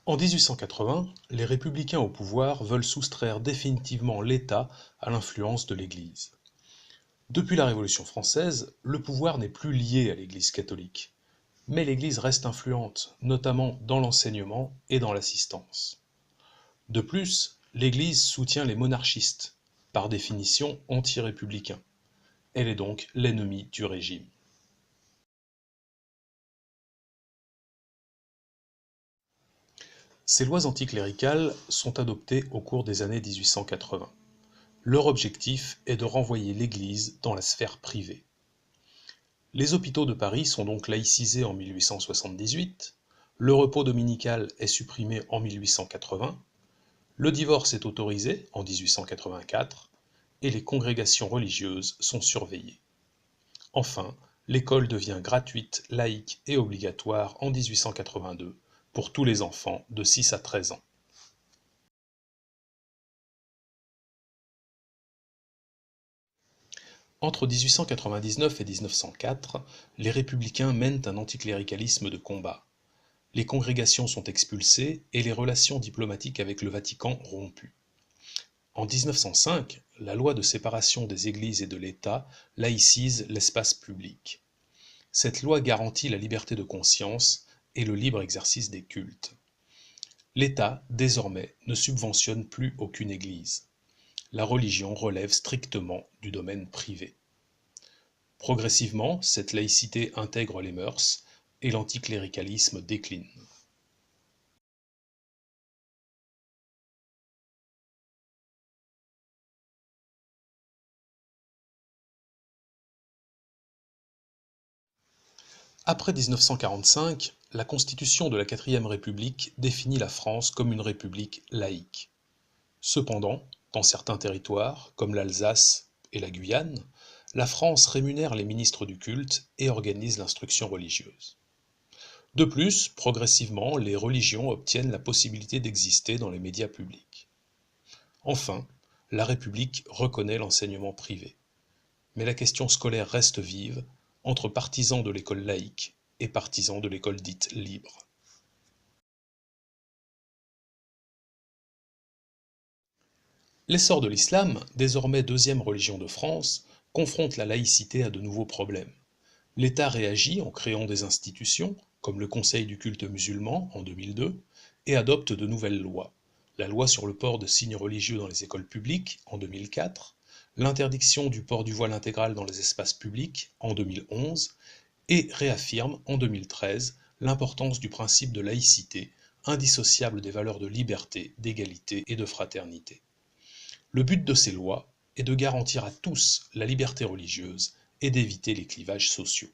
En 1880, les républicains au pouvoir veulent soustraire définitivement l'État à l'influence de l'Église. Depuis la Révolution française, le pouvoir n'est plus lié à l'Église catholique, mais l'Église reste influente, notamment dans l'enseignement et dans l'assistance. De plus, l'Église soutient les monarchistes, par définition anti-républicains. Elle est donc l'ennemi du régime. Ces lois anticléricales sont adoptées au cours des années 1880. Leur objectif est de renvoyer l'Église dans la sphère privée. Les hôpitaux de Paris sont donc laïcisés en 1878, le repos dominical est supprimé en 1880, le divorce est autorisé en 1884 et les congrégations religieuses sont surveillées. Enfin, l'école devient gratuite, laïque et obligatoire en 1882 pour tous les enfants de 6 à 13 ans. Entre 1899 et 1904, les républicains mènent un anticléricalisme de combat. Les congrégations sont expulsées et les relations diplomatiques avec le Vatican rompues. En 1905, la loi de séparation des églises et de l'État laïcise l'espace public. Cette loi garantit la liberté de conscience et le libre exercice des cultes. L'État, désormais, ne subventionne plus aucune église. La religion relève strictement du domaine privé. Progressivement, cette laïcité intègre les mœurs et l'anticléricalisme décline. Après 1945, la Constitution de la Quatrième République définit la France comme une république laïque. Cependant, dans certains territoires, comme l'Alsace et la Guyane, la France rémunère les ministres du culte et organise l'instruction religieuse. De plus, progressivement, les religions obtiennent la possibilité d'exister dans les médias publics. Enfin, la République reconnaît l'enseignement privé. Mais la question scolaire reste vive entre partisans de l'école laïque et partisans de l'école dite libre. L'essor de l'islam, désormais deuxième religion de France, confronte la laïcité à de nouveaux problèmes. L'État réagit en créant des institutions, comme le Conseil du culte musulman en 2002, et adopte de nouvelles lois. La loi sur le port de signes religieux dans les écoles publiques en 2004, l'interdiction du port du voile intégral dans les espaces publics en 2011, et réaffirme en 2013 l'importance du principe de laïcité, indissociable des valeurs de liberté, d'égalité et de fraternité. Le but de ces lois est de garantir à tous la liberté religieuse et d'éviter les clivages sociaux.